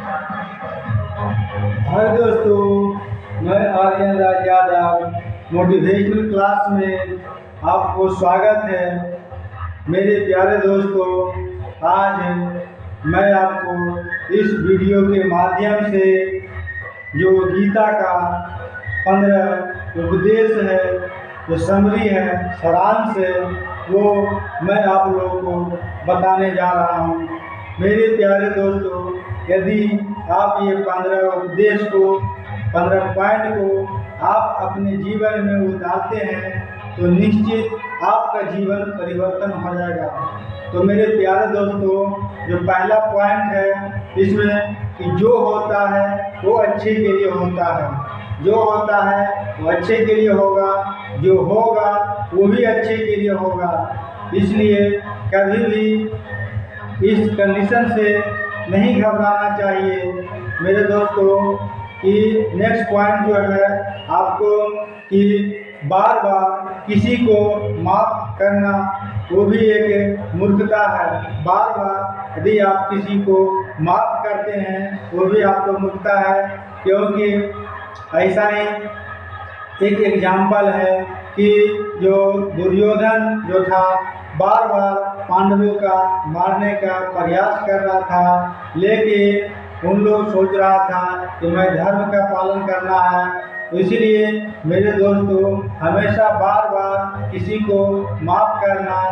हाय दोस्तों, मैं आर्यन राज Yadav motivational class में आपको स्वागत है। मेरे प्यारे दोस्तों, आज मैं आपको इस वीडियो के माध्यम से जो गीता का 15 उपदेश है, जो समरी है, सारांश है, वो मैं आप लोगों को बताने जा रहा हूँ। मेरे प्यारे दोस्तों, यदि आप ये 15 उपदेश को, 15 पॉइंट को आप अपने जीवन में उतारते हैं तो निश्चित आपका जीवन परिवर्तन हो जाएगा। तो मेरे प्यारे दोस्तों, जो पहला पॉइंट है इसमें कि जो होता है वो अच्छे के लिए होता है, जो होता है वो अच्छे के लिए होगा, जो होगा वो भी अच्छे के लिए होगा। इसलिए कभी भी इस कंडीशन से नहीं घबराना चाहिए मेरे दोस्तों। कि नेक्स्ट पॉइंट जो है आपको कि बार बार किसी को माफ़ करना वो भी एक मूर्खता है। बार बार यदि आप किसी को माफ़ करते हैं वो भी आपको मूर्खता है, क्योंकि ऐसा ही एक एग्जाम्पल है कि जो दुर्योधन जो था बार बार पांडवों का मारने का प्रयास कर रहा था, लेकिन उन लोग सोच रहा था कि मैं धर्म का पालन करना है। तो इसलिए मेरे दोस्तों, हमेशा बार बार किसी को माफ़ करना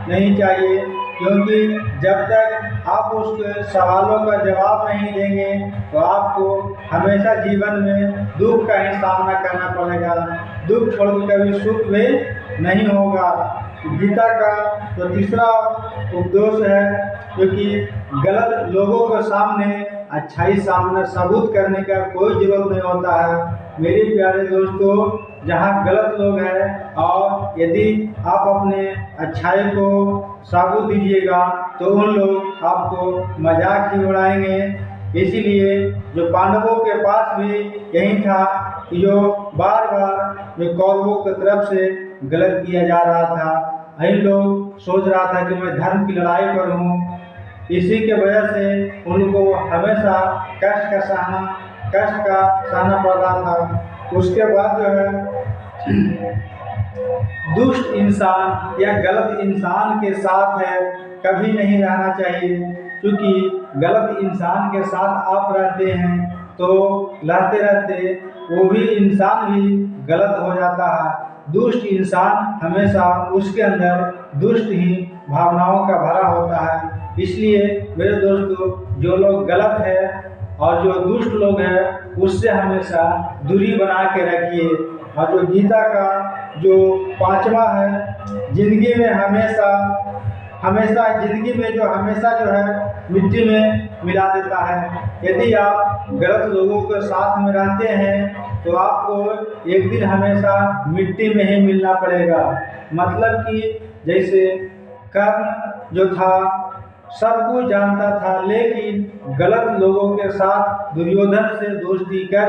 नहीं चाहिए, क्योंकि जब तक आप उसके सवालों का जवाब नहीं देंगे तो आपको हमेशा जीवन में दुख का ही सामना करना पड़ेगा। दुख छोड़ के कभी सुख भी नहीं होगा। गीता का जो तीसरा उपदेश है, क्योंकि गलत लोगों के सामने अच्छाई सामने सबूत करने का कोई ज़रूरत नहीं होता है। मेरे प्यारे दोस्तों, जहाँ गलत लोग हैं और यदि आप अपने अच्छाई को सबूत दीजिएगा तो उन लोग आपको मजाक ही उड़ाएंगे। इसीलिए जो पांडवों के पास भी यही था कि जो बार बार जो कौरवों की तरफ से गलत किया जा रहा था। इन लोग सोच रहा था कि मैं धर्म की लड़ाई पर हूँ, इसी के वजह से उनको हमेशा कष्ट का सहना पड़ रहा था। उसके बाद जो है दुष्ट इंसान या गलत इंसान के साथ है कभी नहीं रहना चाहिए, क्योंकि गलत इंसान के साथ आप रहते हैं तो रहते रहते वो भी इंसान भी गलत हो जाता है। दुष्ट इंसान हमेशा उसके अंदर दुष्ट ही भावनाओं का भरा होता है। इसलिए मेरे दोस्तों, जो लोग गलत है और जो दुष्ट लोग हैं उससे हमेशा दूरी बना के रखिए। और जो गीता का जो 5वां है, जिंदगी में जिंदगी में जो हमेशा जो है मिट्टी में मिला देता है। यदि आप गलत लोगों के साथ में रहते हैं तो आपको एक दिन हमेशा मिट्टी में ही मिलना पड़ेगा। मतलब कि जैसे कर्ण जो था सब कुछ जानता था, लेकिन गलत लोगों के साथ दुर्योधन से दोस्ती कर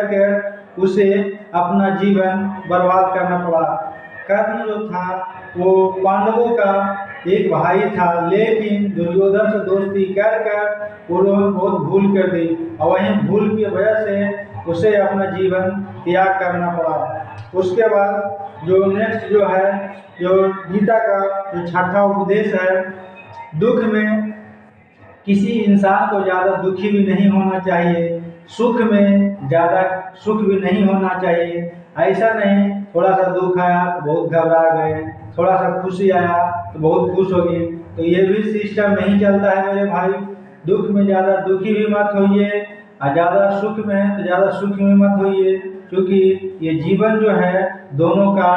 उसे अपना जीवन बर्बाद करना पड़ा। कर्ण जो था वो पांडवों का एक भाई था, लेकिन दुर्योधन से दोस्ती कर उन्होंने बहुत भूल कर दी और वहीं भूल की वजह से उसे अपना जीवन त्याग करना पड़ा। उसके बाद जो नेक्स्ट जो है, जो गीता का जो 6वां उपदेश है, दुख में किसी इंसान को ज़्यादा दुखी भी नहीं होना चाहिए, सुख में ज़्यादा सुख भी नहीं होना चाहिए। ऐसा नहीं थोड़ा सा दुख आया तो बहुत घबरा गए, थोड़ा सा खुशी आया तो बहुत खुश हो गए। तो ये भी सिस्टम नहीं चलता है मेरे भाई। दुख में ज़्यादा दुखी भी मत होइए और ज़्यादा सुख में है तो ज़्यादा सुख में मत होइए, क्योंकि ये जीवन जो है दोनों का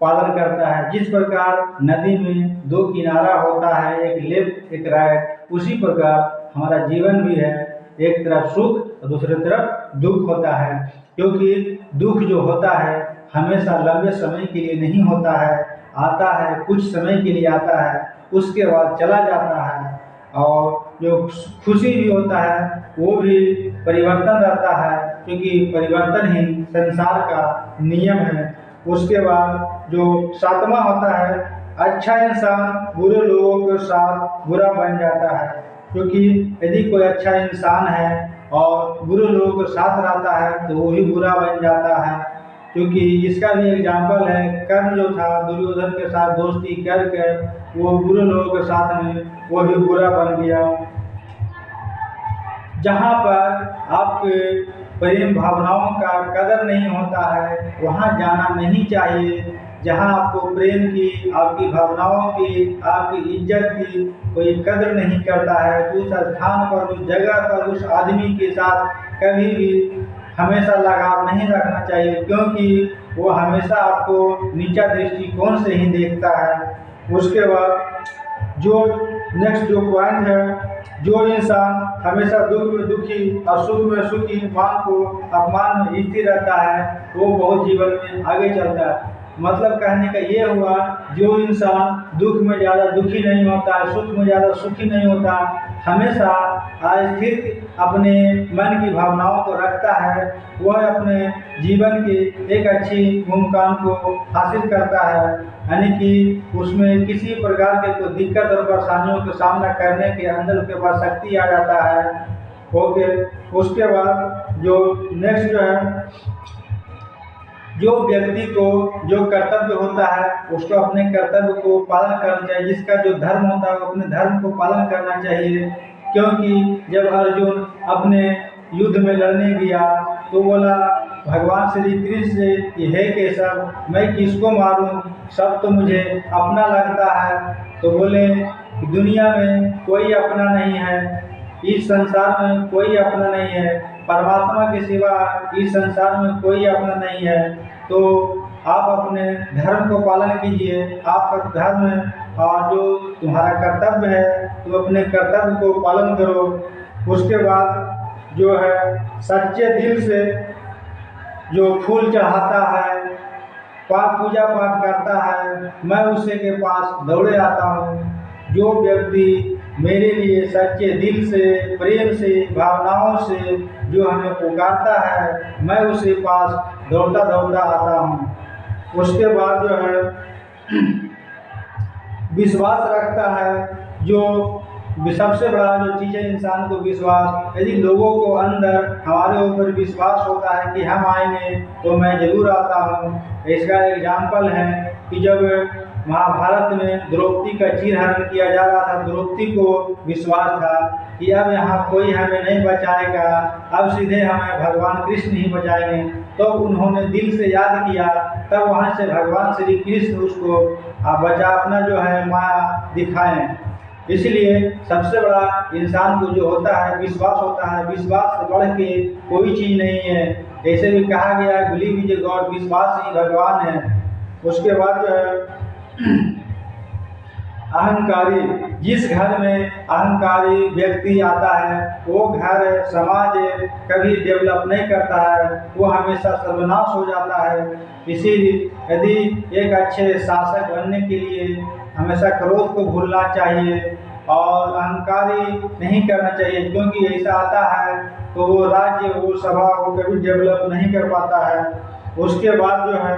पालन करता है। जिस प्रकार नदी में 2 किनारा होता है, एक लेफ्ट एक राइट, उसी प्रकार हमारा जीवन भी है, एक तरफ सुख और दूसरी तरफ दुख होता है। क्योंकि दुख जो होता है हमेशा लंबे समय के लिए नहीं होता है, आता है कुछ समय के लिए आता है, उसके बाद चला जाता है। और जो खुशी भी होता है वो भी परिवर्तन रहता है, क्योंकि परिवर्तन ही संसार का नियम है। उसके बाद जो 7वां होता है, अच्छा इंसान बुरे लोगों के साथ बुरा बन जाता है। क्योंकि यदि कोई अच्छा इंसान है और बुरे लोगों के साथ रहता है तो वो भी बुरा बन जाता है। क्योंकि इसका भी एग्जाम्पल है, कर्ण जो था दुर्योधन के साथ दोस्ती करके वो बुरे लोगों के साथ में वो भी बुरा बन गया। जहाँ पर आपके प्रेम भावनाओं का कदर नहीं होता है वहाँ जाना नहीं चाहिए। जहाँ आपको प्रेम की, आपकी भावनाओं की, आपकी इज्जत की कोई कदर नहीं करता है तो उस स्थान पर, उस जगह पर, उस आदमी के साथ कभी भी हमेशा लगाव नहीं रखना चाहिए, क्योंकि वो हमेशा आपको नीचा दृष्टिकोण से ही देखता है। उसके बाद जो नेक्स्ट जो पॉइंट है, जो इंसान हमेशा दुख में दुखी और सुख में सुखी, मान को अपमान में स्थिर रहता है वो बहुत जीवन में आगे चलता है। मतलब कहने का ये हुआ, जो इंसान दुख में ज़्यादा दुखी नहीं होता है, सुख में ज़्यादा सुखी नहीं होता, हमेशा स्थिर अपने मन की भावनाओं को रखता है, वह अपने जीवन की एक अच्छी मुकाम को हासिल करता है। यानी कि उसमें किसी प्रकार के कोई दिक्कत और परेशानियों का सामना करने के अंदर उसके पास शक्ति आ जाता है। ओके, उसके बाद जो नेक्स्ट जो है, जो व्यक्ति को जो कर्तव्य होता है उसको अपने कर्तव्य को पालन करना चाहिए। जिसका जो धर्म होता है वो अपने धर्म को पालन करना चाहिए। क्योंकि जब अर्जुन अपने युद्ध में लड़ने गया तो बोला भगवान श्री कृष्ण से कि हे केशव, मैं किसको मारूं, सब तो मुझे अपना लगता है। तो बोले कि दुनिया में कोई अपना नहीं है, इस संसार में कोई अपना नहीं है, परमात्मा के सिवा इस संसार में कोई अपना नहीं है। तो आप अपने धर्म को पालन कीजिए, आपका धर्म और जो तुम्हारा कर्तव्य है तो अपने कर्तव्य को पालन करो। उसके बाद जो है, सच्चे दिल से जो फूल चढ़ाता है, पूजा पाठ करता है, मैं उसी के पास दौड़े आता हूँ। जो व्यक्ति मेरे लिए सच्चे दिल से, प्रेम से, भावनाओं से जो हमें पुकारता है, मैं उसके पास दौड़ता दौड़ता आता हूँ। उसके बाद जो है, विश्वास रखता है। जो सबसे बड़ा जो चीज़ है इंसान को विश्वास। यदि लोगों को अंदर हमारे ऊपर विश्वास होता है कि हम आएंगे तो मैं ज़रूर आता हूँ। इसका एग्जाम्पल है कि जब महाभारत में द्रौपदी का चीरहरण किया जा रहा था, द्रौपदी को विश्वास था कि अब यहाँ कोई हमें नहीं बचाएगा, अब सीधे हमें भगवान कृष्ण ही बचाएंगे। तो उन्होंने दिल से याद किया, तब वहाँ से भगवान श्री कृष्ण उसको बचा अपना जो है माया दिखाएं। इसलिए सबसे बड़ा इंसान को जो होता है विश्वास होता है। विश्वास से बढ़ के कोई चीज़ नहीं है। ऐसे भी कहा गया है, बिलीव इन गॉड, विश्वास ही भगवान है। उसके बाद जो है, अहंकारी। जिस घर में अहंकारी व्यक्ति आता है वो घर, समाज कभी डेवलप नहीं करता है, वो हमेशा सर्वनाश हो जाता है। इसीलिए यदि एक अच्छे शासक बनने के लिए हमेशा क्रोध को भूलना चाहिए और अहंकारी नहीं करना चाहिए, क्योंकि ऐसा आता है तो वो राज्य, वो सभा को कभी डेवलप नहीं कर पाता है। उसके बाद जो है,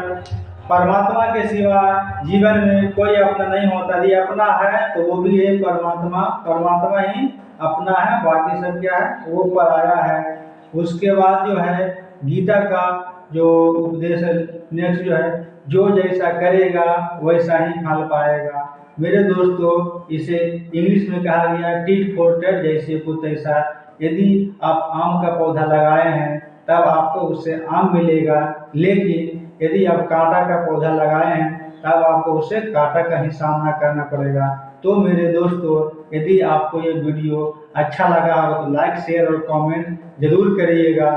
परमात्मा के सिवा जीवन में कोई अपना नहीं होता। यदि अपना है तो वो भी एक परमात्मा, परमात्मा ही अपना है, बाकी सब क्या है, वो पराया है। उसके बाद जो है, गीता का जो उपदेश है नेक्स्ट जो है, जो जैसा करेगा वैसा ही फल पाएगा। मेरे दोस्तों, इसे इंग्लिश में कहा गया टिट फॉर टैट, जैसे को तैसा। यदि आप आम का पौधा लगाए हैं तब आपको उससे आम मिलेगा, लेकिन यदि आप कांटा का पौधा लगाए हैं तब आपको उससे कांटा का ही सामना करना पड़ेगा। तो मेरे दोस्तों, यदि आपको ये वीडियो अच्छा लगा हो तो लाइक, शेयर और कमेंट जरूर करिएगा।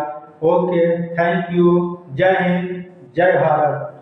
Okay, thank you. जय हिंद, जय भारत।